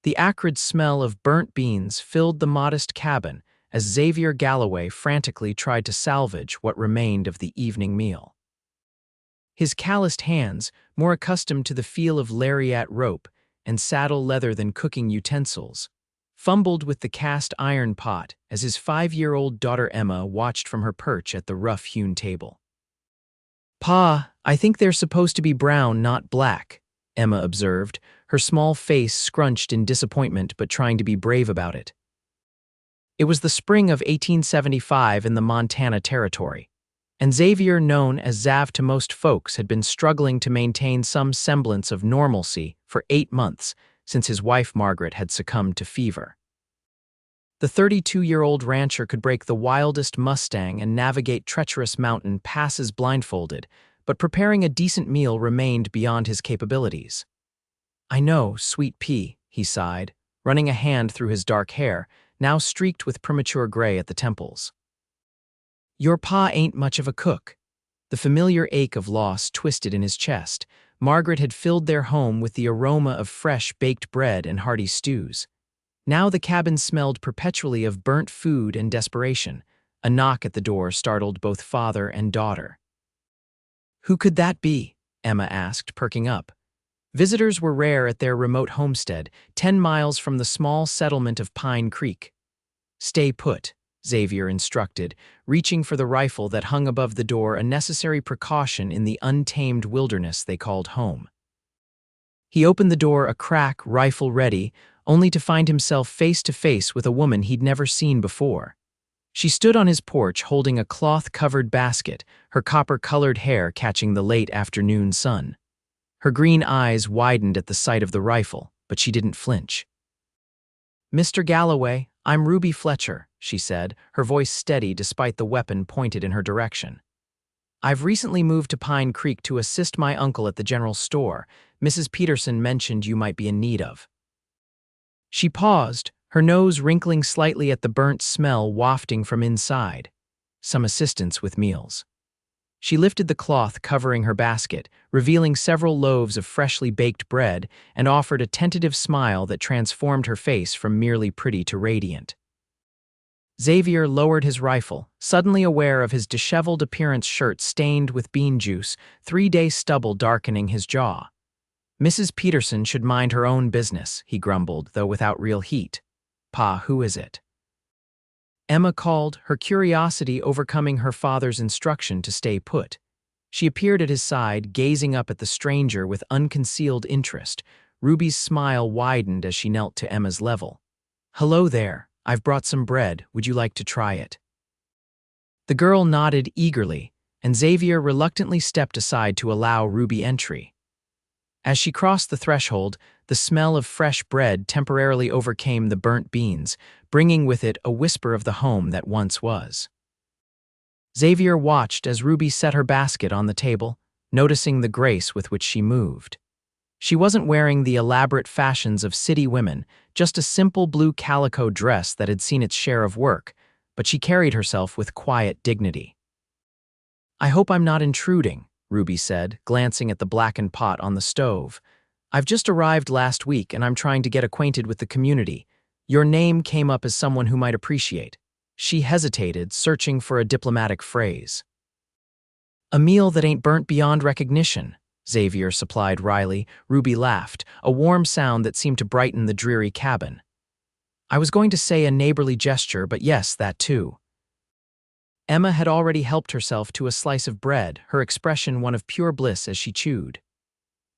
The acrid smell of burnt beans filled the modest cabin as Xavier Galloway frantically tried to salvage what remained of the evening meal. His calloused hands, more accustomed to the feel of lariat rope and saddle leather than cooking utensils, fumbled with the cast iron pot as his 5-year-old daughter Emma watched from her perch at the rough-hewn table. "Pa, I think they're supposed to be brown, not black," Emma observed, her small face scrunched in disappointment but trying to be brave about it. It was the spring of 1875 in the Montana Territory, and Xavier, known as Zav to most folks, had been struggling to maintain some semblance of normalcy for 8 months since his wife Margaret had succumbed to fever. The 32-year-old rancher could break the wildest Mustang and navigate treacherous mountain passes blindfolded, but preparing a decent meal remained beyond his capabilities. "I know, sweet pea," he sighed, running a hand through his dark hair, now streaked with premature gray at the temples. "Your pa ain't much of a cook." The familiar ache of loss twisted in his chest. Margaret had filled their home with the aroma of fresh baked bread and hearty stews. Now the cabin smelled perpetually of burnt food and desperation. A knock at the door startled both father and daughter. "Who could that be?" Emma asked, perking up. Visitors were rare at their remote homestead, 10 miles from the small settlement of Pine Creek. "Stay put," Xavier instructed, reaching for the rifle that hung above the door, a necessary precaution in the untamed wilderness they called home. He opened the door a crack, rifle ready, only to find himself face to face with a woman he'd never seen before. She stood on his porch holding a cloth-covered basket, her copper-colored hair catching the late afternoon sun. Her green eyes widened at the sight of the rifle, but she didn't flinch. "Mr. Galloway, I'm Ruby Fletcher," she said, her voice steady despite the weapon pointed in her direction. "I've recently moved to Pine Creek to assist my uncle at the general store. Mrs. Peterson mentioned you might be in need of." She paused, her nose wrinkling slightly at the burnt smell wafting from inside. Some assistance with meals. She lifted the cloth covering her basket, revealing several loaves of freshly baked bread, and offered a tentative smile that transformed her face from merely pretty to radiant. Xavier lowered his rifle, suddenly aware of his disheveled appearance shirt stained with bean juice, 3-day stubble darkening his jaw. "Mrs. Peterson should mind her own business," he grumbled, though without real heat. "Pa, who is it?" Emma called, her curiosity overcoming her father's instruction to stay put. She appeared at his side, gazing up at the stranger with unconcealed interest. Ruby's smile widened as she knelt to Emma's level. "Hello there. I've brought some bread. Would you like to try it?" The girl nodded eagerly, and Xavier reluctantly stepped aside to allow Ruby entry. As she crossed the threshold, the smell of fresh bread temporarily overcame the burnt beans, bringing with it a whisper of the home that once was. Xavier watched as Ruby set her basket on the table, noticing the grace with which she moved. She wasn't wearing the elaborate fashions of city women, just a simple blue calico dress that had seen its share of work, but she carried herself with quiet dignity. "I hope I'm not intruding," Ruby said, glancing at the blackened pot on the stove. "I've just arrived last week and I'm trying to get acquainted with the community. Your name came up as someone who might appreciate." She hesitated, searching for a diplomatic phrase. "A meal that ain't burnt beyond recognition," Xavier supplied wryly. Ruby laughed, a warm sound that seemed to brighten the dreary cabin. "I was going to say a neighborly gesture, but yes, that too." Emma had already helped herself to a slice of bread, her expression one of pure bliss as she chewed.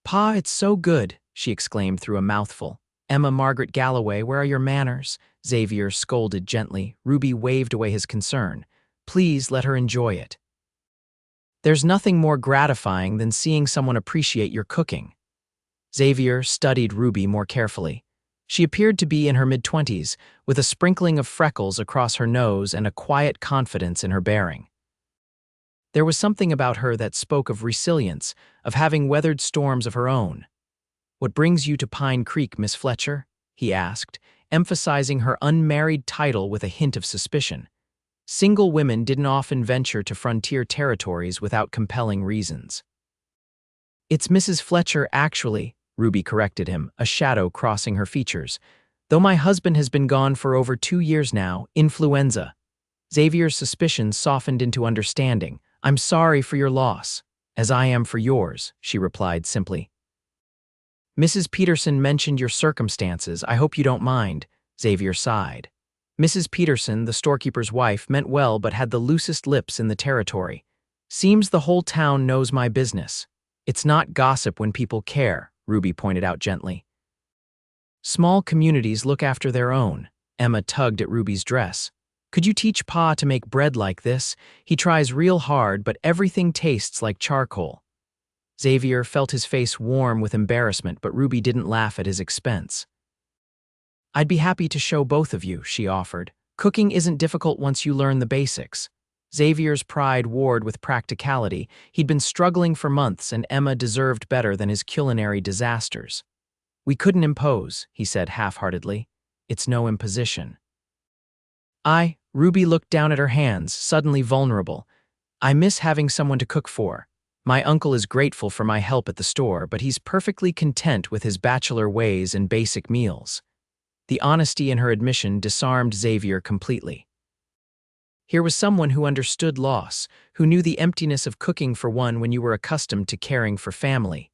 "Pa, it's so good," she exclaimed through a mouthful. "Emma Margaret Galloway, where are your manners?" Xavier scolded gently. Ruby waved away his concern. "Please let her enjoy it." "There's nothing more gratifying than seeing someone appreciate your cooking." Xavier studied Ruby more carefully. She appeared to be in her mid-20s, with a sprinkling of freckles across her nose and a quiet confidence in her bearing. There was something about her that spoke of resilience, of having weathered storms of her own. "What brings you to Pine Creek, Miss Fletcher?" he asked, emphasizing her unmarried title with a hint of suspicion. Single women didn't often venture to frontier territories without compelling reasons. "It's Mrs. Fletcher, actually," Ruby corrected him, a shadow crossing her features. Though my husband has been gone for over 2 years now, influenza. Xavier's suspicions softened into understanding. I'm sorry for your loss, as I am for yours, she replied simply. Mrs. Peterson mentioned your circumstances. I hope you don't mind, Xavier sighed. Mrs. Peterson, the storekeeper's wife, meant well but had the loosest lips in the territory. Seems the whole town knows my business. It's not gossip when people care, Ruby pointed out gently. Small communities look after their own. Emma tugged at Ruby's dress. Could you teach Pa to make bread like this? He tries real hard, but everything tastes like charcoal. Xavier felt his face warm with embarrassment, but Ruby didn't laugh at his expense. I'd be happy to show both of you, she offered. Cooking isn't difficult once you learn the basics. Xavier's pride warred with practicality. He'd been struggling for months, and Emma deserved better than his culinary disasters. We couldn't impose, he said half-heartedly. It's no imposition. Ruby looked down at her hands, suddenly vulnerable. I miss having someone to cook for. My uncle is grateful for my help at the store, but he's perfectly content with his bachelor ways and basic meals. The honesty in her admission disarmed Xavier completely. Here was someone who understood loss, who knew the emptiness of cooking for one when you were accustomed to caring for family.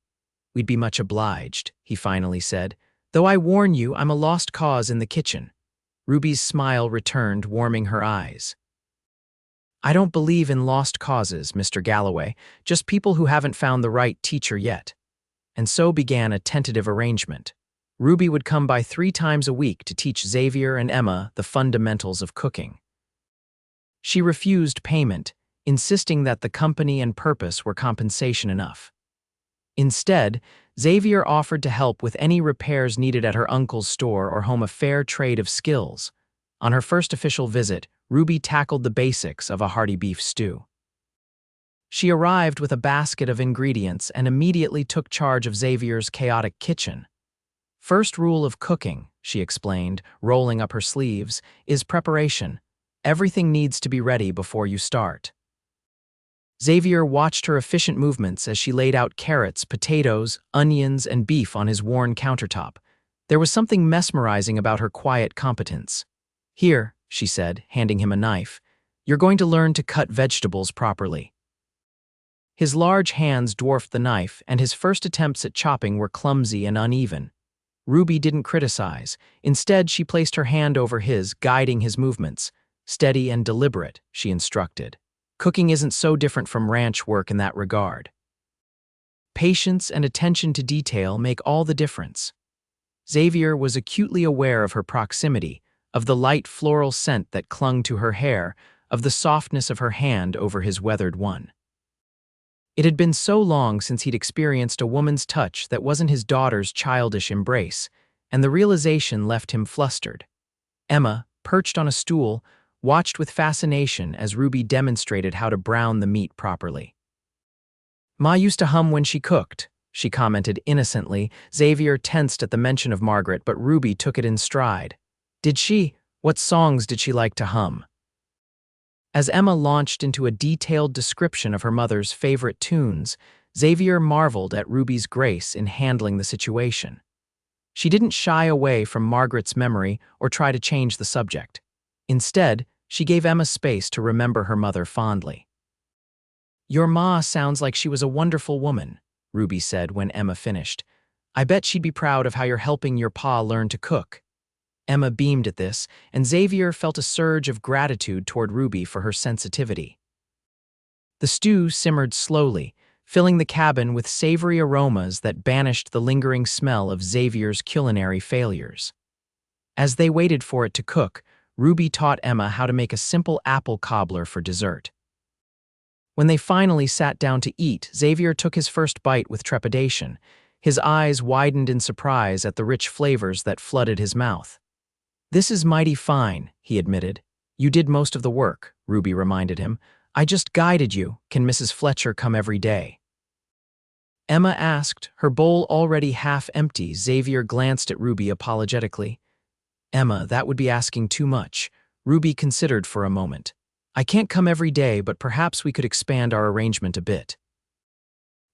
We'd be much obliged, he finally said, though I warn you I'm a lost cause in the kitchen. Ruby's smile returned, warming her eyes. I don't believe in lost causes, Mr. Galloway, just people who haven't found the right teacher yet. And so began a tentative arrangement. Ruby would come by 3 times a week to teach Xavier and Emma the fundamentals of cooking. She refused payment, insisting that the company and purpose were compensation enough. Instead, Xavier offered to help with any repairs needed at her uncle's store or home, a fair trade of skills. On her first official visit, Ruby tackled the basics of a hearty beef stew. She arrived with a basket of ingredients and immediately took charge of Xavier's chaotic kitchen. First rule of cooking, she explained, rolling up her sleeves, is preparation. Everything needs to be ready before you start. Xavier watched her efficient movements as she laid out carrots, potatoes, onions, and beef on his worn countertop. There was something mesmerizing about her quiet competence. Here, she said, handing him a knife, you're going to learn to cut vegetables properly. His large hands dwarfed the knife, and his first attempts at chopping were clumsy and uneven. Ruby didn't criticize. Instead, she placed her hand over his, guiding his movements. Steady and deliberate, she instructed. Cooking isn't so different from ranch work in that regard. Patience and attention to detail make all the difference. Xavier was acutely aware of her proximity, of the light floral scent that clung to her hair, of the softness of her hand over his weathered one. It had been so long since he'd experienced a woman's touch that wasn't his daughter's childish embrace, and the realization left him flustered. Emma, perched on a stool, watched with fascination as Ruby demonstrated how to brown the meat properly. Ma used to hum when she cooked, she commented innocently. Xavier tensed at the mention of Margaret, but Ruby took it in stride. Did she? What songs did she like to hum? As Emma launched into a detailed description of her mother's favorite tunes, Xavier marveled at Ruby's grace in handling the situation. She didn't shy away from Margaret's memory or try to change the subject. Instead, she gave Emma space to remember her mother fondly. Your ma sounds like she was a wonderful woman, Ruby said when Emma finished. I bet she'd be proud of how you're helping your pa learn to cook. Emma beamed at this, and Xavier felt a surge of gratitude toward Ruby for her sensitivity. The stew simmered slowly, filling the cabin with savory aromas that banished the lingering smell of Xavier's culinary failures. As they waited for it to cook, Ruby taught Emma how to make a simple apple cobbler for dessert. When they finally sat down to eat, Xavier took his first bite with trepidation. His eyes widened in surprise at the rich flavors that flooded his mouth. This is mighty fine, he admitted. You did most of the work, Ruby reminded him. I just guided you. Can Mrs. Fletcher come every day? Emma asked, her bowl already half empty. Xavier glanced at Ruby apologetically. Emma, that would be asking too much. Ruby considered for a moment. I can't come every day, but perhaps we could expand our arrangement a bit.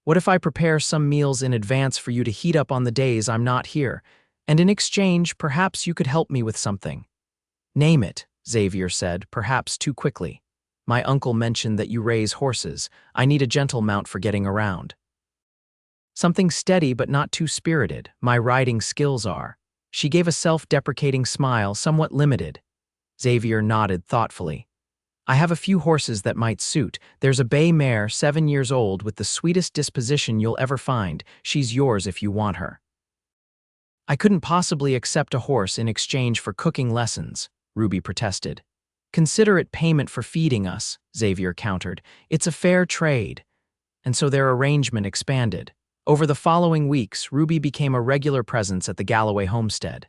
What if I prepare some meals in advance for you to heat up on the days I'm not here, and in exchange, perhaps you could help me with something? Name it, Xavier said, perhaps too quickly. My uncle mentioned that you raise horses. I need a gentle mount for getting around. Something steady but not too spirited, my riding skills are. She gave a self-deprecating smile, somewhat limited. Xavier nodded thoughtfully. I have a few horses that might suit. There's a bay mare, 7 years old, with the sweetest disposition you'll ever find. She's yours if you want her. I couldn't possibly accept a horse in exchange for cooking lessons, Ruby protested. Consider it payment for feeding us, Xavier countered. It's a fair trade. And so their arrangement expanded. Over the following weeks, Ruby became a regular presence at the Galloway homestead.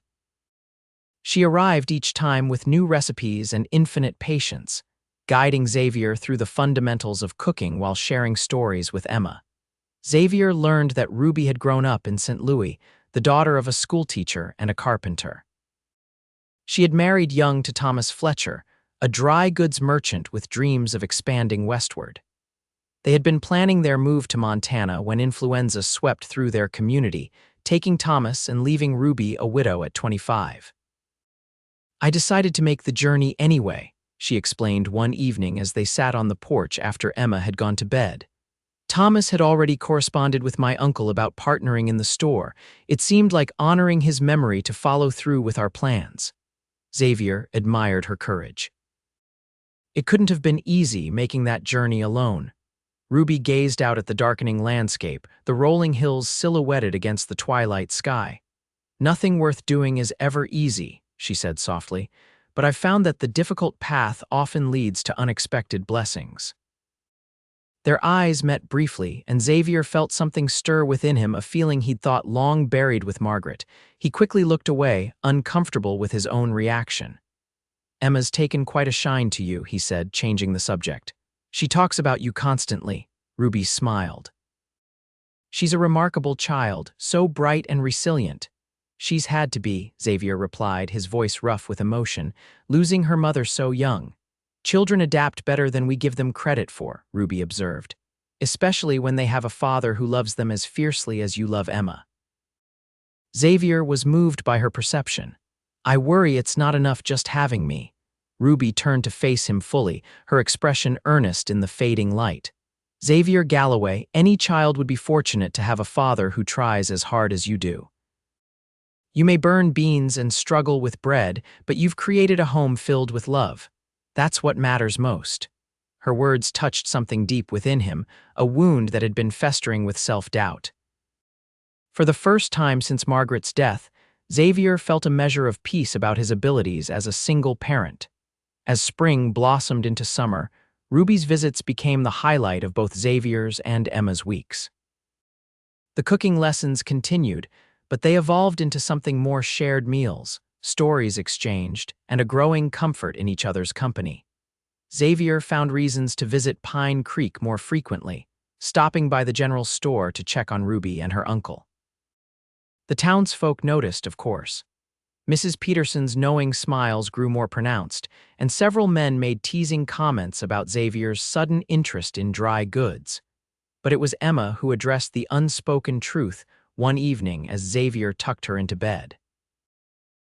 She arrived each time with new recipes and infinite patience, guiding Xavier through the fundamentals of cooking while sharing stories with Emma. Xavier learned that Ruby had grown up in St. Louis, the daughter of a schoolteacher and a carpenter. She had married young to Thomas Fletcher, a dry goods merchant with dreams of expanding westward. They had been planning their move to Montana when influenza swept through their community, taking Thomas and leaving Ruby a widow at 25. I decided to make the journey anyway, she explained one evening as they sat on the porch after Emma had gone to bed. Thomas had already corresponded with my uncle about partnering in the store. It seemed like honoring his memory to follow through with our plans. Xavier admired her courage. It couldn't have been easy making that journey alone. Ruby gazed out at the darkening landscape, the rolling hills silhouetted against the twilight sky. Nothing worth doing is ever easy, she said softly, but I've found that the difficult path often leads to unexpected blessings. Their eyes met briefly, and Xavier felt something stir within him, a feeling he'd thought long buried with Margaret. He quickly looked away, uncomfortable with his own reaction. Emma's taken quite a shine to you, he said, changing the subject. She talks about you constantly. Ruby smiled. She's a remarkable child, so bright and resilient. She's had to be, Xavier replied, his voice rough with emotion, losing her mother so young. Children adapt better than we give them credit for, Ruby observed, especially when they have a father who loves them as fiercely as you love Emma. Xavier was moved by her perception. I worry it's not enough just having me. Ruby turned to face him fully, her expression earnest in the fading light. Xavier Galloway, any child would be fortunate to have a father who tries as hard as you do. You may burn beans and struggle with bread, but you've created a home filled with love. That's what matters most. Her words touched something deep within him, a wound that had been festering with self-doubt. For the first time since Margaret's death, Xavier felt a measure of peace about his abilities as a single parent. As spring blossomed into summer, Ruby's visits became the highlight of both Xavier's and Emma's weeks. The cooking lessons continued, but they evolved into something more: shared meals, stories exchanged, and a growing comfort in each other's company. Xavier found reasons to visit Pine Creek more frequently, stopping by the general store to check on Ruby and her uncle. The townsfolk noticed, of course. Mrs. Peterson's knowing smiles grew more pronounced, and several men made teasing comments about Xavier's sudden interest in dry goods. But it was Emma who addressed the unspoken truth one evening as Xavier tucked her into bed.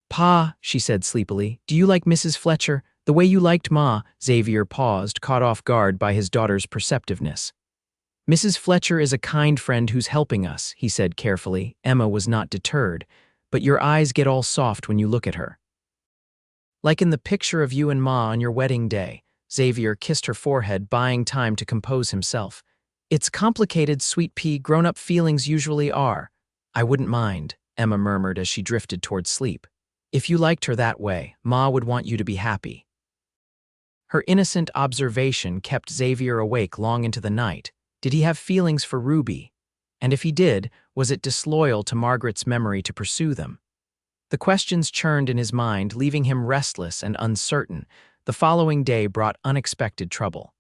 "Pa," she said sleepily, "do you like Mrs. Fletcher the way you liked Ma?" Xavier paused, caught off guard by his daughter's perceptiveness. "Mrs. Fletcher is a kind friend who's helping us," he said carefully. Emma was not deterred. "But your eyes get all soft when you look at her. Like in the picture of you and Ma on your wedding day." Xavier kissed her forehead, buying time to compose himself. "It's complicated, sweet pea, grown-up feelings usually are." "I wouldn't mind," Emma murmured as she drifted towards sleep. "If you liked her that way, Ma would want you to be happy." Her innocent observation kept Xavier awake long into the night. Did he have feelings for Ruby? And if he did, was it disloyal to Margaret's memory to pursue them? The questions churned in his mind, leaving him restless and uncertain. The following day brought unexpected trouble.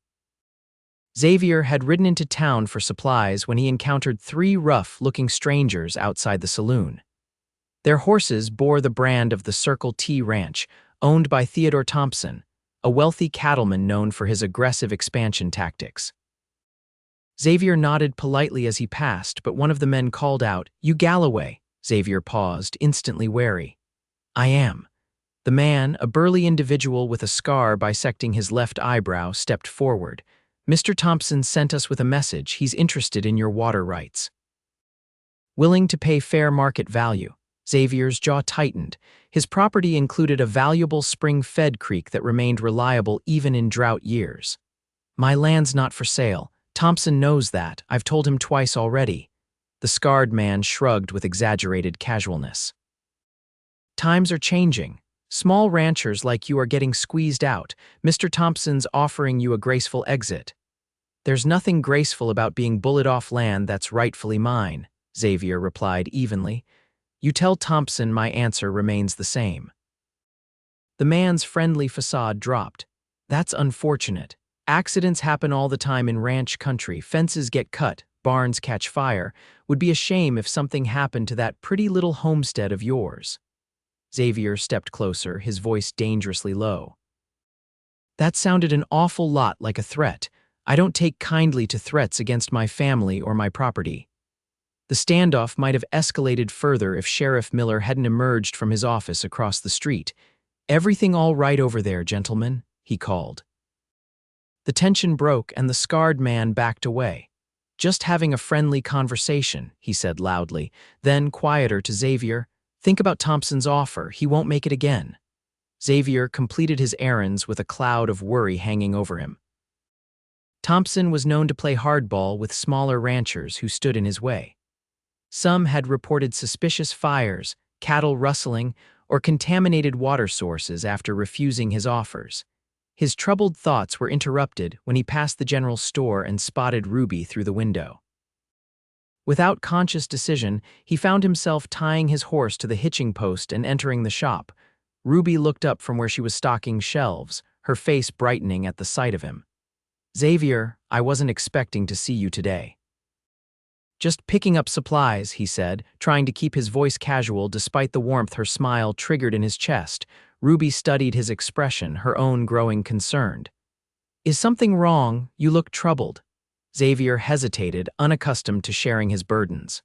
Xavier had ridden into town for supplies when he encountered 3 rough-looking strangers outside the saloon. Their horses bore the brand of the Circle T Ranch, owned by Theodore Thompson, a wealthy cattleman known for his aggressive expansion tactics. Xavier nodded politely as he passed, but one of the men called out, "You Galloway." Xavier paused, instantly wary. "I am." The man, a burly individual with a scar bisecting his left eyebrow, stepped forward. "Mr. Thompson sent us with a message. He's interested in your water rights." Willing to pay fair market value. Xavier's jaw tightened. His property included a valuable spring-fed creek that remained reliable even in drought years. "My land's not for sale. Thompson knows that. I've told him twice already." The scarred man shrugged with exaggerated casualness. "Times are changing. Small ranchers like you are getting squeezed out. Mr. Thompson's offering you a graceful exit." "There's nothing graceful about being bullied off land that's rightfully mine," Xavier replied evenly. "You tell Thompson my answer remains the same." The man's friendly facade dropped. "That's unfortunate. Accidents happen all the time in ranch country. Fences get cut, barns catch fire. Would be a shame if something happened to that pretty little homestead of yours." Xavier stepped closer, his voice dangerously low. "That sounded an awful lot like a threat. I don't take kindly to threats against my family or my property." The standoff might have escalated further if Sheriff Miller hadn't emerged from his office across the street. "Everything all right over there, gentlemen?" he called. The tension broke and the scarred man backed away. "Just having a friendly conversation," he said loudly. Then, quieter to Xavier, "Think about Thompson's offer. He won't make it again." Xavier completed his errands with a cloud of worry hanging over him. Thompson was known to play hardball with smaller ranchers who stood in his way. Some had reported suspicious fires, cattle rustling, or contaminated water sources after refusing his offers. His troubled thoughts were interrupted when he passed the general store and spotted Ruby through the window. Without conscious decision, he found himself tying his horse to the hitching post and entering the shop. Ruby looked up from where she was stocking shelves, her face brightening at the sight of him. "Xavier, I wasn't expecting to see you today." "Just picking up supplies," he said, trying to keep his voice casual despite the warmth her smile triggered in his chest. Ruby studied his expression, her own growing concerned. "Is something wrong? You look troubled." Xavier hesitated, unaccustomed to sharing his burdens.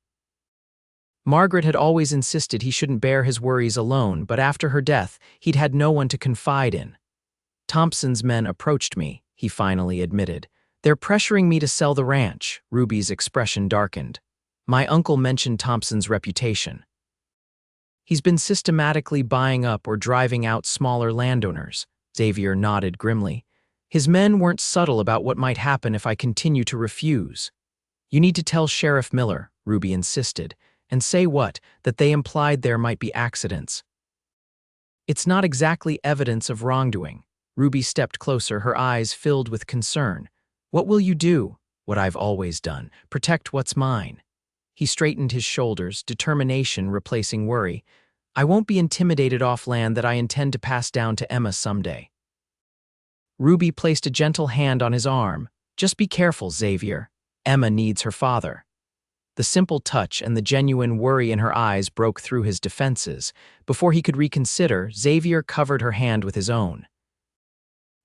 Margaret had always insisted he shouldn't bear his worries alone, but after her death, he'd had no one to confide in. "Thompson's men approached me," he finally admitted. "They're pressuring me to sell the ranch." Ruby's expression darkened. "My uncle mentioned Thompson's reputation. He's been systematically buying up or driving out smaller landowners." Xavier nodded grimly. "His men weren't subtle about what might happen if I continue to refuse." "You need to tell Sheriff Miller," Ruby insisted. "And say what? That they implied there might be accidents." "It's not exactly evidence of wrongdoing." Ruby stepped closer, her eyes filled with concern. "What will you do?" "What I've always done. Protect what's mine." He straightened his shoulders, determination replacing worry. "I won't be intimidated off land that I intend to pass down to Emma someday." Ruby placed a gentle hand on his arm. "Just be careful, Xavier. Emma needs her father." The simple touch and the genuine worry in her eyes broke through his defenses. Before he could reconsider, Xavier covered her hand with his own.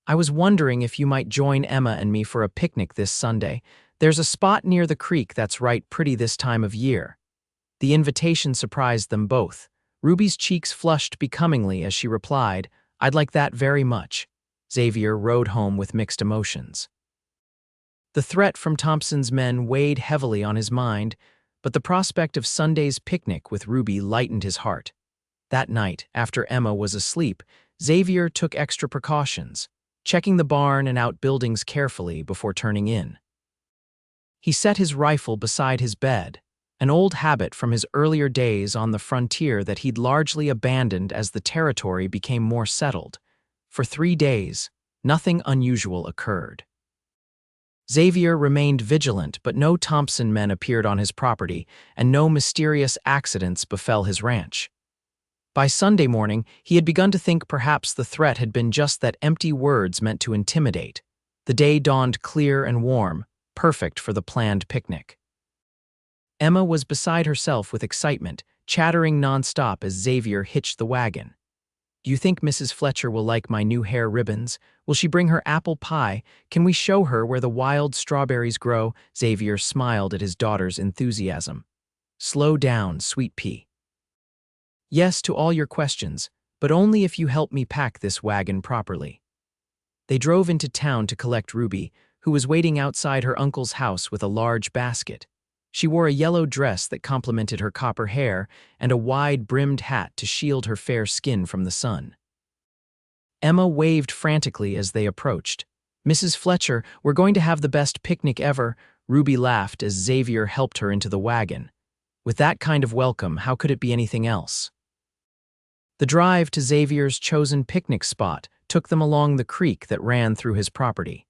"I was wondering if you might join Emma and me for a picnic this Sunday. There's a spot near the creek that's right pretty this time of year." The invitation surprised them both. Ruby's cheeks flushed becomingly as she replied, "I'd like that very much." Xavier rode home with mixed emotions. The threat from Thompson's men weighed heavily on his mind, but the prospect of Sunday's picnic with Ruby lightened his heart. That night, after Emma was asleep, Xavier took extra precautions, checking the barn and outbuildings carefully before turning in. He set his rifle beside his bed, an old habit from his earlier days on the frontier that he'd largely abandoned as the territory became more settled. For 3 days, nothing unusual occurred. Xavier remained vigilant, but no Thompson men appeared on his property, and no mysterious accidents befell his ranch. By Sunday morning, he had begun to think perhaps the threat had been just that empty words meant to intimidate. The day dawned clear and warm, perfect for the planned picnic. Emma was beside herself with excitement, chattering nonstop as Xavier hitched the wagon. Do you think Mrs. Fletcher will like my new hair ribbons? Will she bring her apple pie? Can we show her where the wild strawberries grow? Xavier smiled at his daughter's enthusiasm. Slow down, sweet pea. Yes to all your questions, but only if you help me pack this wagon properly. They drove into town to collect Ruby, who was waiting outside her uncle's house with a large basket. She wore a yellow dress that complemented her copper hair and a wide-brimmed hat to shield her fair skin from the sun. Emma waved frantically as they approached. "Mrs. Fletcher, we're going to have the best picnic ever," Ruby laughed as Xavier helped her into the wagon. With that kind of welcome, how could it be anything else? The drive to Xavier's chosen picnic spot took them along the creek that ran through his property.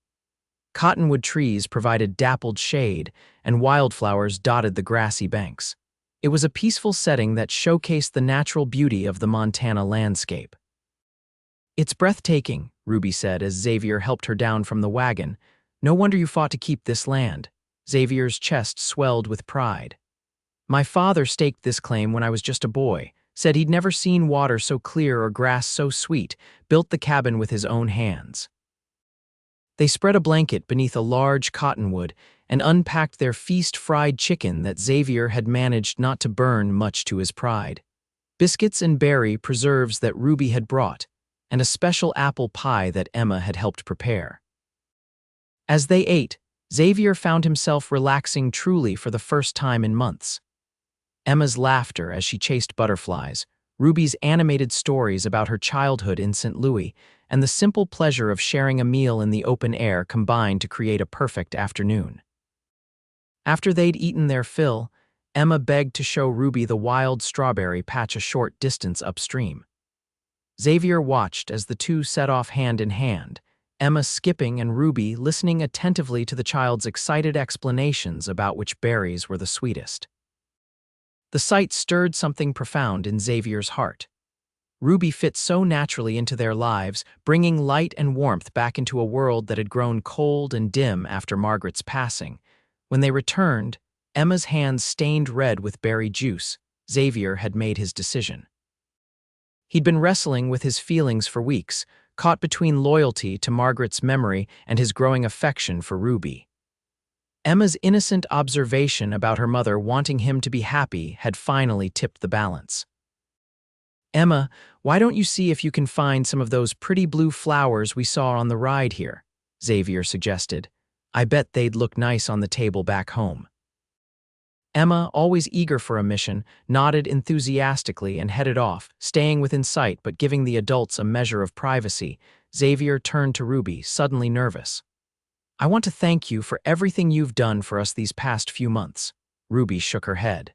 Cottonwood trees provided dappled shade, and wildflowers dotted the grassy banks. It was a peaceful setting that showcased the natural beauty of the Montana landscape. "It's breathtaking," Ruby said as Xavier helped her down from the wagon. "No wonder you fought to keep this land." Xavier's chest swelled with pride. "My father staked this claim when I was just a boy, said he'd never seen water so clear or grass so sweet, built the cabin with his own hands." They spread a blanket beneath a large cottonwood and unpacked their feast-fried chicken that Xavier had managed not to burn, much to his pride. Biscuits and berry preserves that Ruby had brought, and a special apple pie that Emma had helped prepare. As they ate, Xavier found himself relaxing truly for the first time in months. Emma's laughter as she chased butterflies, Ruby's animated stories about her childhood in St. Louis, and the simple pleasure of sharing a meal in the open air combined to create a perfect afternoon. After they'd eaten their fill, Emma begged to show Ruby the wild strawberry patch a short distance upstream. Xavier watched as the two set off hand in hand, Emma skipping and Ruby listening attentively to the child's excited explanations about which berries were the sweetest. The sight stirred something profound in Xavier's heart. Ruby fit so naturally into their lives, bringing light and warmth back into a world that had grown cold and dim after Margaret's passing. When they returned, Emma's hands stained red with berry juice. Xavier had made his decision. He'd been wrestling with his feelings for weeks, caught between loyalty to Margaret's memory and his growing affection for Ruby. Emma's innocent observation about her mother wanting him to be happy had finally tipped the balance. "Emma, why don't you see if you can find some of those pretty blue flowers we saw on the ride here?" Xavier suggested. "I bet they'd look nice on the table back home." Emma, always eager for a mission, nodded enthusiastically and headed off, staying within sight but giving the adults a measure of privacy. Xavier turned to Ruby, suddenly nervous. "I want to thank you for everything you've done for us these past few months." Ruby shook her head.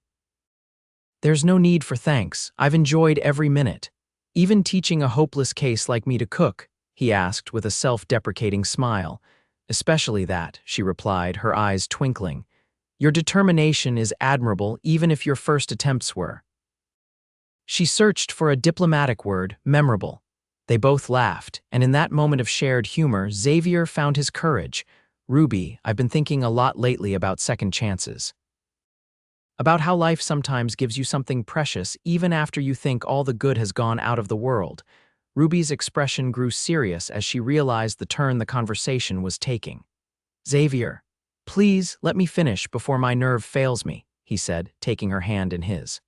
"There's no need for thanks. I've enjoyed every minute. Even teaching a hopeless case like me to cook," he asked with a self-deprecating smile. "Especially that," she replied, her eyes twinkling. "Your determination is admirable even if your first attempts were." She searched for a diplomatic word, memorable. They both laughed, and in that moment of shared humor, Xavier found his courage. "Ruby, I've been thinking a lot lately about second chances. About how life sometimes gives you something precious even after you think all the good has gone out of the world." Ruby's expression grew serious as she realized the turn the conversation was taking. "Xavier, please let me finish before my nerve fails me," he said, taking her hand in his.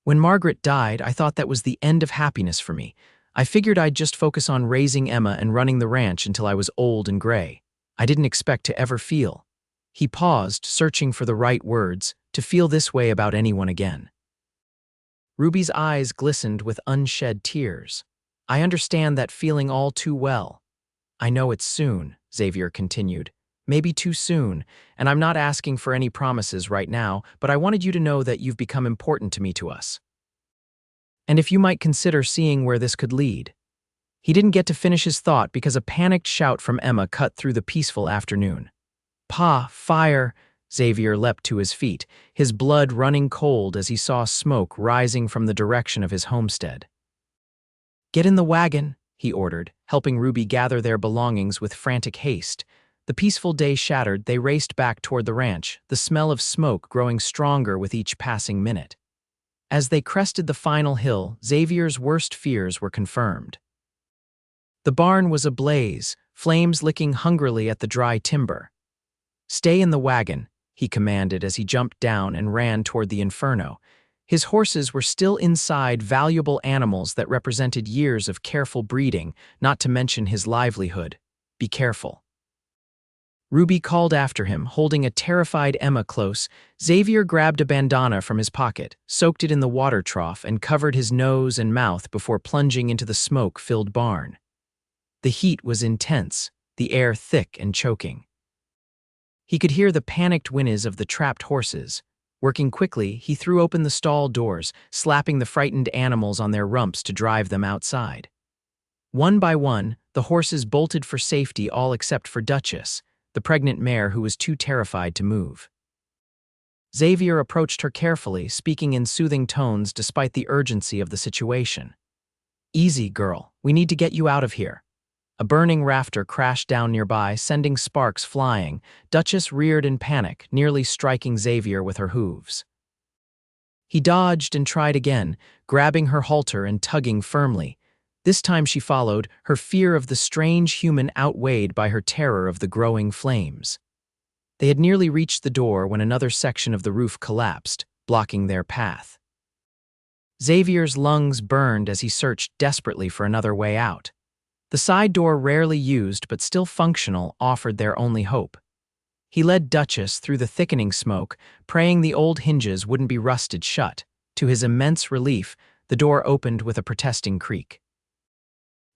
"When Margaret died, I thought that was the end of happiness for me. I figured I'd just focus on raising Emma and running the ranch until I was old and gray. I didn't expect to ever feel." He paused, searching for the right words, "to feel this way about anyone again." Ruby's eyes glistened with unshed tears. "I understand that feeling all too well." "I know it's soon," Xavier continued. "Maybe too soon, and I'm not asking for any promises right now, but I wanted you to know that you've become important to us. And if you might consider seeing where this could lead." He didn't get to finish his thought because a panicked shout from Emma cut through the peaceful afternoon. "Pa, fire!" Xavier leapt to his feet, his blood running cold as he saw smoke rising from the direction of his homestead. "Get in the wagon," he ordered, helping Ruby gather their belongings with frantic haste. The peaceful day shattered, they raced back toward the ranch, the smell of smoke growing stronger with each passing minute. As they crested the final hill, Xavier's worst fears were confirmed. The barn was ablaze, flames licking hungrily at the dry timber. "Stay in the wagon," he commanded as he jumped down and ran toward the inferno. His horses were still inside, valuable animals that represented years of careful breeding, not to mention his livelihood. "Be careful." Ruby called after him, holding a terrified Emma close. Xavier grabbed a bandana from his pocket, soaked it in the water trough, and covered his nose and mouth before plunging into the smoke-filled barn. The heat was intense, the air thick and choking. He could hear the panicked whinnies of the trapped horses. Working quickly, he threw open the stall doors, slapping the frightened animals on their rumps to drive them outside. One by one, the horses bolted for safety, all except for Duchess, the pregnant mare who was too terrified to move. Xavier approached her carefully, speaking in soothing tones despite the urgency of the situation. "Easy, girl. We need to get you out of here." A burning rafter crashed down nearby, sending sparks flying. Duchess reared in panic, nearly striking Xavier with her hooves. He dodged and tried again, grabbing her halter and tugging firmly. This time she followed, her fear of the strange human outweighed by her terror of the growing flames. They had nearly reached the door when another section of the roof collapsed, blocking their path. Xavier's lungs burned as he searched desperately for another way out. The side door, rarely used but still functional, offered their only hope. He led Duchess through the thickening smoke, praying the old hinges wouldn't be rusted shut. To his immense relief, the door opened with a protesting creak.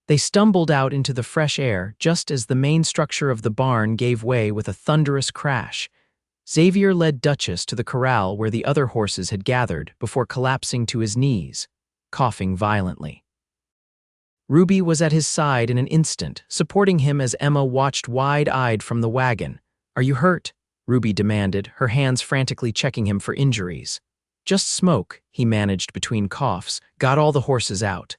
They stumbled out into the fresh air just as the main structure of the barn gave way with a thunderous crash. Xavier led Duchess to the corral where the other horses had gathered before collapsing to his knees, coughing violently. Ruby was at his side in an instant, supporting him as Emma watched wide-eyed from the wagon. "Are you hurt?" Ruby demanded, her hands frantically checking him for injuries. "Just smoke," he managed between coughs, "got all the horses out."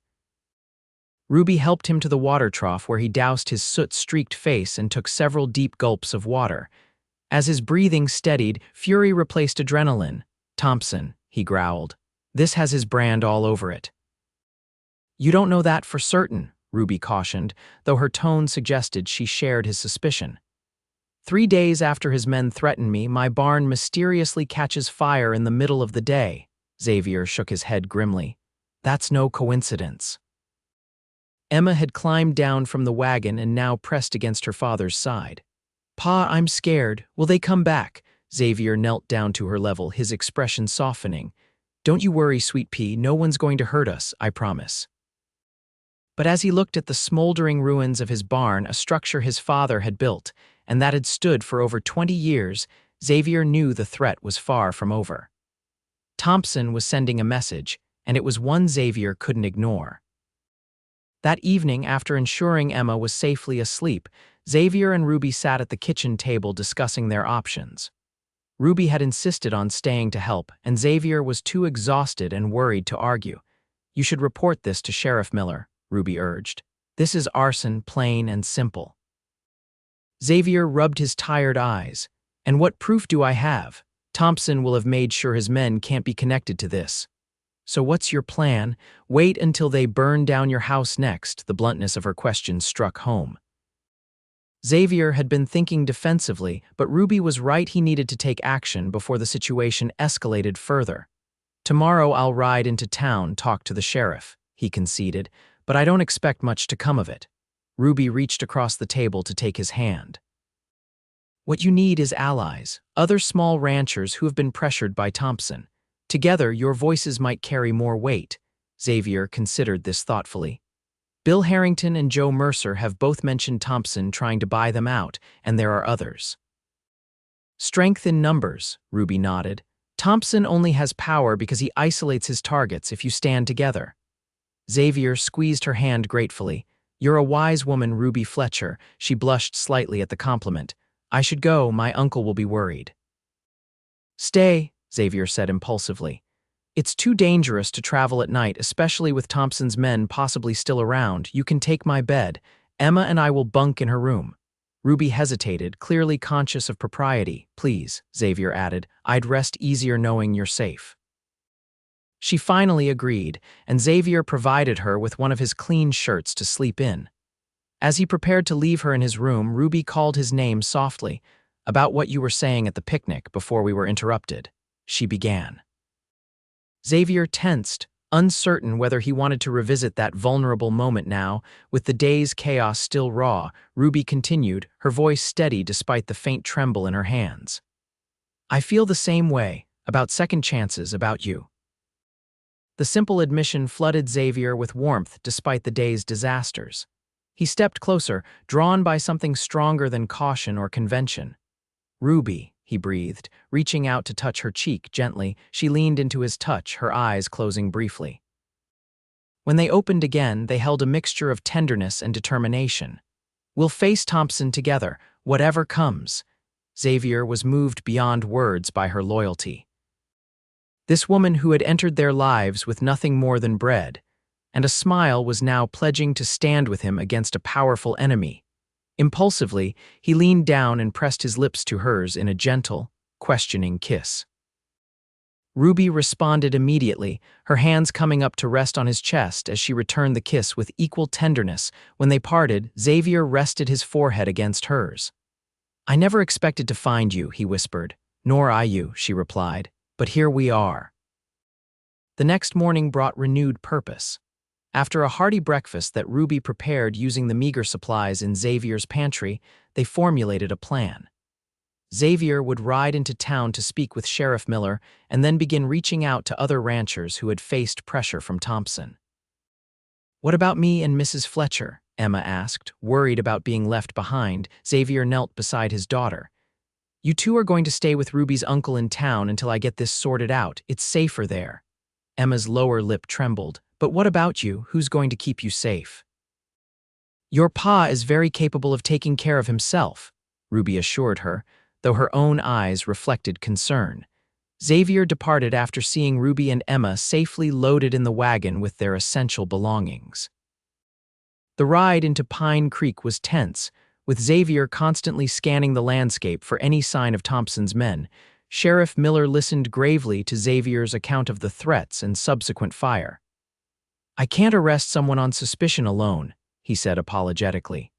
Ruby helped him to the water trough where he doused his soot-streaked face and took several deep gulps of water. As his breathing steadied, fury replaced adrenaline. "Thompson," he growled. "This has his brand all over it." "You don't know that for certain," Ruby cautioned, though her tone suggested she shared his suspicion. "3 days after his men threatened me, my barn mysteriously catches fire in the middle of the day." Xavier shook his head grimly. "That's no coincidence." Emma had climbed down from the wagon and now pressed against her father's side. "Pa, I'm scared. Will they come back?" Xavier knelt down to her level, his expression softening. "Don't you worry, sweet pea. No one's going to hurt us, I promise." But as he looked at the smoldering ruins of his barn, a structure his father had built, and that had stood for over 20 years, Xavier knew the threat was far from over. Thompson was sending a message, and it was one Xavier couldn't ignore. That evening, after ensuring Emma was safely asleep, Xavier and Ruby sat at the kitchen table discussing their options. Ruby had insisted on staying to help, and Xavier was too exhausted and worried to argue. "You should report this to Sheriff Miller," Ruby urged. "This is arson, plain and simple." Xavier rubbed his tired eyes. "And what proof do I have? Thompson will have made sure his men can't be connected to this." "So what's your plan? Wait until they burn down your house next." The bluntness of her question struck home. Xavier had been thinking defensively, but Ruby was right. He needed to take action before the situation escalated further. "Tomorrow I'll ride into town, talk to the sheriff," he conceded, "but I don't expect much to come of it." Ruby reached across the table to take his hand. "What you need is allies, other small ranchers who have been pressured by Thompson. Together, your voices might carry more weight." Xavier considered this thoughtfully. "Bill Harrington and Joe Mercer have both mentioned Thompson trying to buy them out, and there are others." "Strength in numbers," Ruby nodded. "Thompson only has power because he isolates his targets if you stand together." Xavier squeezed her hand gratefully. "You're a wise woman, Ruby Fletcher." She blushed slightly at the compliment. "I should go, my uncle will be worried." "Stay," Xavier said impulsively. "It's too dangerous to travel at night, especially with Thompson's men possibly still around. You can take my bed. Emma and I will bunk in her room." Ruby hesitated, clearly conscious of propriety. "Please," Xavier added, "I'd rest easier knowing you're safe." She finally agreed, and Xavier provided her with one of his clean shirts to sleep in. As he prepared to leave her in his room, Ruby called his name softly. "About what you were saying at the picnic before we were interrupted," she began. Xavier tensed, uncertain whether he wanted to revisit that vulnerable moment now. With the day's chaos still raw, Ruby continued, her voice steady despite the faint tremble in her hands. "I feel the same way, about second chances, about you." The simple admission flooded Xavier with warmth despite the day's disasters. He stepped closer, drawn by something stronger than caution or convention. "Ruby," he breathed, reaching out to touch her cheek gently. She leaned into his touch, her eyes closing briefly. When they opened again, they held a mixture of tenderness and determination. "We'll face Thompson together, whatever comes." Xavier was moved beyond words by her loyalty. This woman who had entered their lives with nothing more than bread, and a smile, was now pledging to stand with him against a powerful enemy. Impulsively, he leaned down and pressed his lips to hers in a gentle, questioning kiss. Ruby responded immediately, her hands coming up to rest on his chest as she returned the kiss with equal tenderness. When they parted, Xavier rested his forehead against hers. "I never expected to find you," he whispered. "Nor I you," she replied. "But here we are." The next morning brought renewed purpose. After a hearty breakfast that Ruby prepared using the meager supplies in Xavier's pantry, they formulated a plan. Xavier would ride into town to speak with Sheriff Miller and then begin reaching out to other ranchers who had faced pressure from Thompson. "What about me and Mrs. Fletcher?" Emma asked, worried about being left behind. Xavier knelt beside his daughter. "You two are going to stay with Ruby's uncle in town until I get this sorted out. It's safer there." Emma's lower lip trembled. "But what about you? Who's going to keep you safe?" "Your pa is very capable of taking care of himself," Ruby assured her, though her own eyes reflected concern. Xavier departed after seeing Ruby and Emma safely loaded in the wagon with their essential belongings. The ride into Pine Creek was tense, with Xavier constantly scanning the landscape for any sign of Thompson's men. Sheriff Miller listened gravely to Xavier's account of the threats and subsequent fire. "I can't arrest someone on suspicion alone," he said apologetically.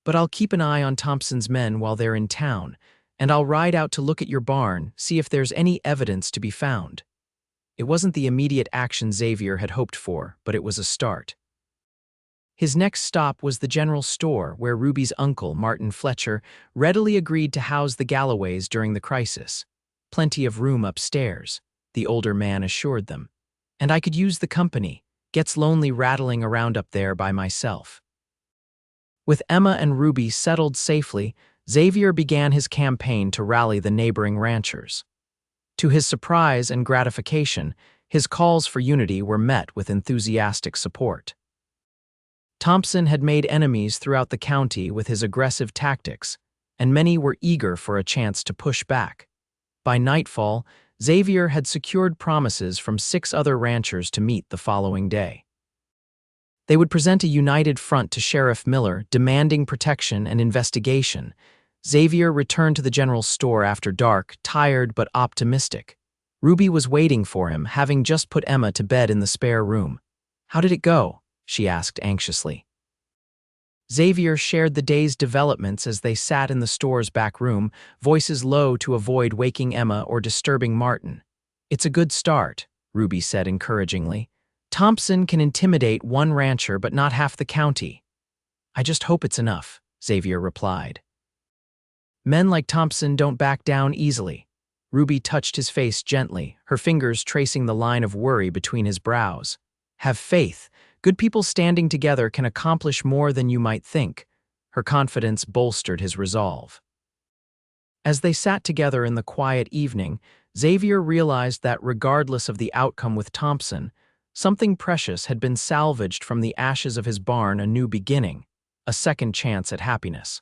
"But I'll keep an eye on Thompson's men while they're in town, and I'll ride out to look at your barn, see if there's any evidence to be found." It wasn't the immediate action Xavier had hoped for, but it was a start. His next stop was the general store, where Ruby's uncle, Martin Fletcher, readily agreed to house the Galloways during the crisis. "Plenty of room upstairs," the older man assured them. "And I could use the company. Gets lonely rattling around up there by myself." With Emma and Ruby settled safely, Xavier began his campaign to rally the neighboring ranchers. To his surprise and gratification, his calls for unity were met with enthusiastic support. Thompson had made enemies throughout the county with his aggressive tactics, and many were eager for a chance to push back. By nightfall, Xavier had secured promises from 6 other ranchers to meet the following day. They would present a united front to Sheriff Miller, demanding protection and investigation. Xavier returned to the general store after dark, tired but optimistic. Ruby was waiting for him, having just put Emma to bed in the spare room. "How did it go?" she asked anxiously. Xavier shared the day's developments as they sat in the store's back room, voices low to avoid waking Emma or disturbing Martin. "It's a good start," Ruby said encouragingly. "Thompson can intimidate one rancher but not half the county." "I just hope it's enough," Xavier replied. "Men like Thompson don't back down easily." Ruby touched his face gently, her fingers tracing the line of worry between his brows. "Have faith. Good people standing together can accomplish more than you might think." Her confidence bolstered his resolve. As they sat together in the quiet evening, Xavier realized that regardless of the outcome with Thompson, something precious had been salvaged from the ashes of his barn, a new beginning, a second chance at happiness.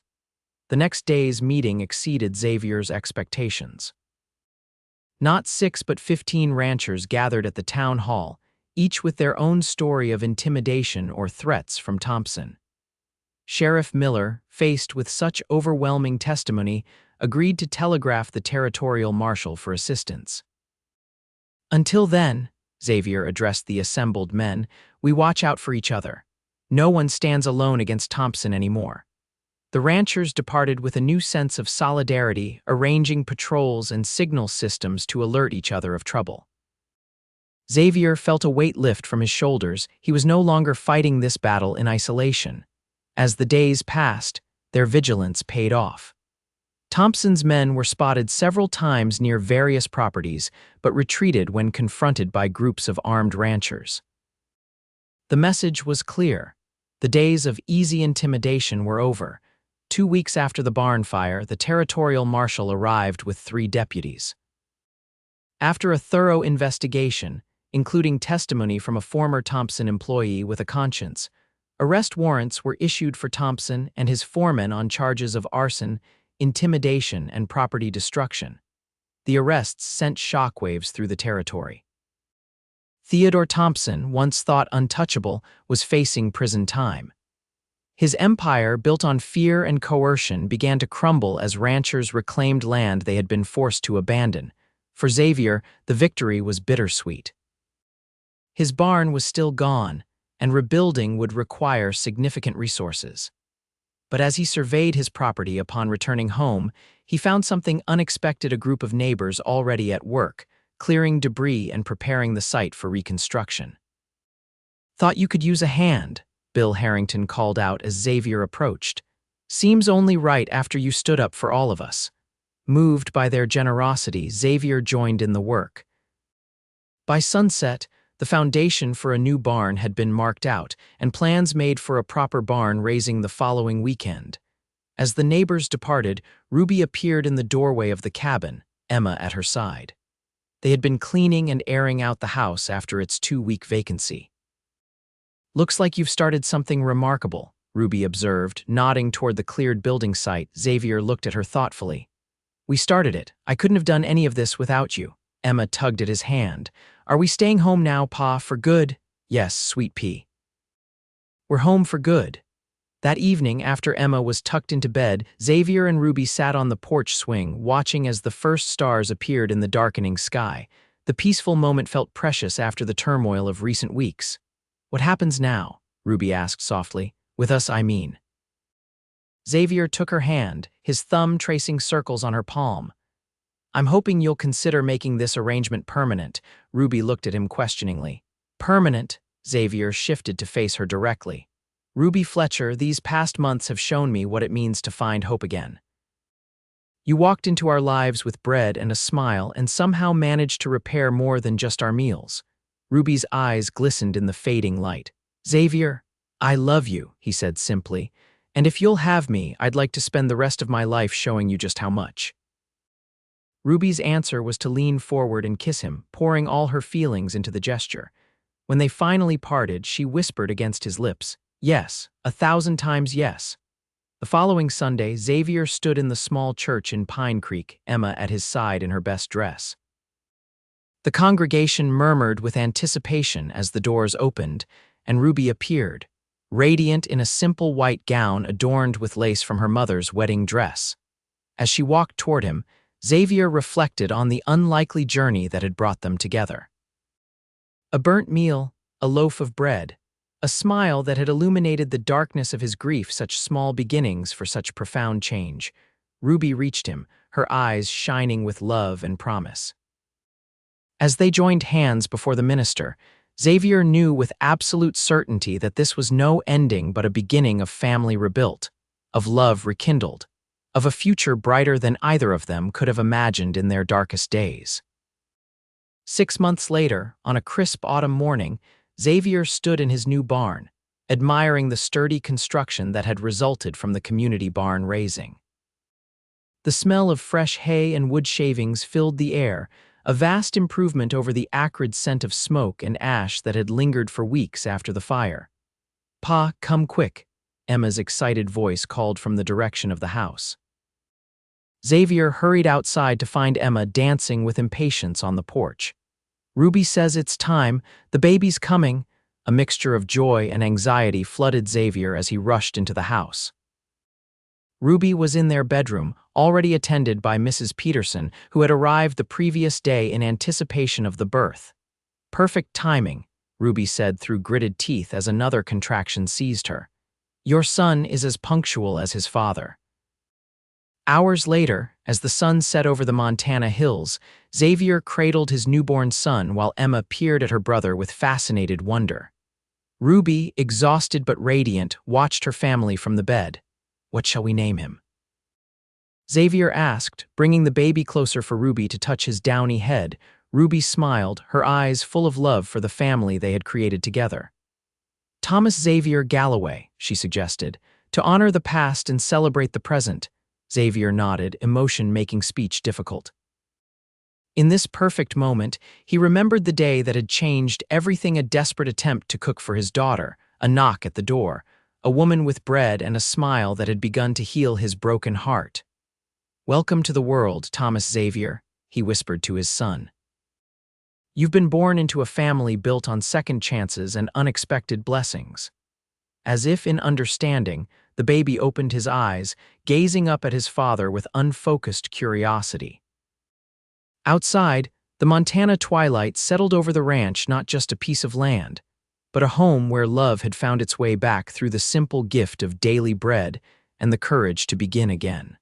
The next day's meeting exceeded Xavier's expectations. Not 6 but 15 ranchers gathered at the town hall, each with their own story of intimidation or threats from Thompson. Sheriff Miller, faced with such overwhelming testimony, agreed to telegraph the territorial marshal for assistance. Until then, Xavier addressed the assembled men. We watch out for each other. No one stands alone against Thompson anymore. The ranchers departed with a new sense of solidarity, arranging patrols and signal systems to alert each other of trouble. Xavier felt a weight lift from his shoulders. He was no longer fighting this battle in isolation. As the days passed, their vigilance paid off. Thompson's men were spotted several times near various properties, but retreated when confronted by groups of armed ranchers. The message was clear. The days of easy intimidation were over. 2 weeks after the barn fire, the territorial marshal arrived with 3 deputies. After a thorough investigation, including testimony from a former Thompson employee with a conscience, arrest warrants were issued for Thompson and his foreman on charges of arson, intimidation, and property destruction. The arrests sent shockwaves through the territory. Theodore Thompson, once thought untouchable, was facing prison time. His empire, built on fear and coercion, began to crumble as ranchers reclaimed land they had been forced to abandon. For Xavier, the victory was bittersweet. His barn was still gone, and rebuilding would require significant resources. But as he surveyed his property upon returning home, he found something unexpected: a group of neighbors already at work, clearing debris and preparing the site for reconstruction. "Thought you could use a hand," Bill Harrington called out as Xavier approached. "Seems only right after you stood up for all of us." Moved by their generosity, Xavier joined in the work. By sunset, the foundation for a new barn had been marked out, and plans made for a proper barn raising the following weekend. As the neighbors departed, Ruby appeared in the doorway of the cabin, Emma at her side. They had been cleaning and airing out the house after its 2-week vacancy. "Looks like you've started something remarkable," Ruby observed, nodding toward the cleared building site. Xavier looked at her thoughtfully. "We started it. I couldn't have done any of this without you." Emma tugged at his hand. "Are we staying home now, Pa, for good?" "Yes, sweet pea. We're home for good." That evening, after Emma was tucked into bed, Xavier and Ruby sat on the porch swing, watching as the first stars appeared in the darkening sky. The peaceful moment felt precious after the turmoil of recent weeks. "What happens now?" Ruby asked softly. "With us, I mean." Xavier took her hand, his thumb tracing circles on her palm. "I'm hoping you'll consider making this arrangement permanent." Ruby looked at him questioningly. "Permanent?" Xavier shifted to face her directly. "Ruby Fletcher, these past months have shown me what it means to find hope again. You walked into our lives with bread and a smile and somehow managed to repair more than just our meals." Ruby's eyes glistened in the fading light. "Xavier, I love you," he said simply, "and if you'll have me, I'd like to spend the rest of my life showing you just how much." Ruby's answer was to lean forward and kiss him, pouring all her feelings into the gesture. When they finally parted, she whispered against his lips, "Yes, 1,000 times yes." The following Sunday, Xavier stood in the small church in Pine Creek, Emma at his side in her best dress. The congregation murmured with anticipation as the doors opened, and Ruby appeared, radiant in a simple white gown adorned with lace from her mother's wedding dress. As she walked toward him, Xavier reflected on the unlikely journey that had brought them together. A burnt meal, a loaf of bread, a smile that had illuminated the darkness of his grief, such small beginnings for such profound change. Ruby reached him, her eyes shining with love and promise. As they joined hands before the minister, Xavier knew with absolute certainty that this was no ending but a beginning of family rebuilt, of love rekindled, of a future brighter than either of them could have imagined in their darkest days. 6 months later, on a crisp autumn morning, Xavier stood in his new barn, admiring the sturdy construction that had resulted from the community barn raising. The smell of fresh hay and wood shavings filled the air, a vast improvement over the acrid scent of smoke and ash that had lingered for weeks after the fire. "Pa, come quick," Emma's excited voice called from the direction of the house. Xavier hurried outside to find Emma dancing with impatience on the porch. "Ruby says it's time, the baby's coming." A mixture of joy and anxiety flooded Xavier as he rushed into the house. Ruby was in their bedroom, already attended by Mrs. Peterson, who had arrived the previous day in anticipation of the birth. Perfect timing, Ruby said through gritted teeth as another contraction seized her. Your son is as punctual as his father. Hours later, as the sun set over the Montana hills, Xavier cradled his newborn son while Emma peered at her brother with fascinated wonder. Ruby, exhausted but radiant, watched her family from the bed. What shall we name him? Xavier asked, bringing the baby closer for Ruby to touch his downy head. Ruby smiled, her eyes full of love for the family they had created together. Thomas Xavier Galloway, she suggested, to honor the past and celebrate the present. Xavier nodded, emotion making speech difficult. In this perfect moment, he remembered the day that had changed everything, a desperate attempt to cook for his daughter, a knock at the door, a woman with bread and a smile that had begun to heal his broken heart. Welcome to the world, Thomas Xavier, he whispered to his son. You've been born into a family built on second chances and unexpected blessings. As if in understanding, the baby opened his eyes, gazing up at his father with unfocused curiosity. Outside, the Montana twilight settled over the ranch, not just a piece of land, but a home where love had found its way back through the simple gift of daily bread and the courage to begin again.